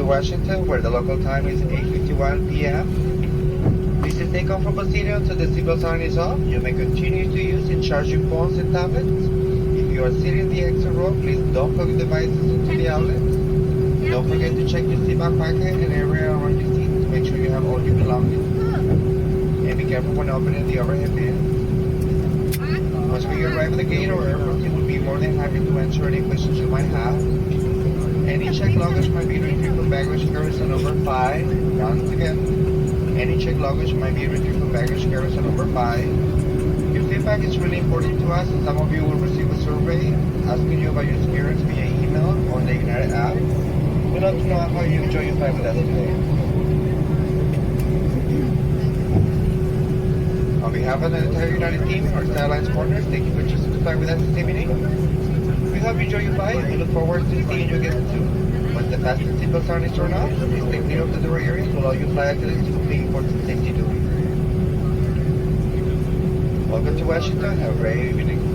Washington, where the local time is 8:51 p.m. This is takeoff from Boston until the seatbelt sign is off. You may continue to use and charge your phones and tablets. If you are sitting in the exit row, please don't plug your devices into the outlets. Don't forget to check your seatbelt pocket and area around your seat to make sure you have all your belongings. And be careful when opening the overhead bin. Once we arrive at the gate or airport, we will be more than happy to answer any questions you might have. Any checked luggage might be retrieved from baggage carousel number 5. Once again, any checked luggage might be retrieved from baggage carousel number 5. Your feedback is really important to us, and some of you will receive a survey asking you about your experience via email or the United app. We'd love to know how you enjoy your flight with us today. On behalf of the entire United team, our Airlines partners, thank you for choosing to fly with us this evening. We hope you enjoy your flight. We look forward to seeing you again soon. Once the fasten seatbelt sign is turned off, please take clear of the door area to allow you flight attendants to complete important safety duties. Welcome to Washington. Have a great evening.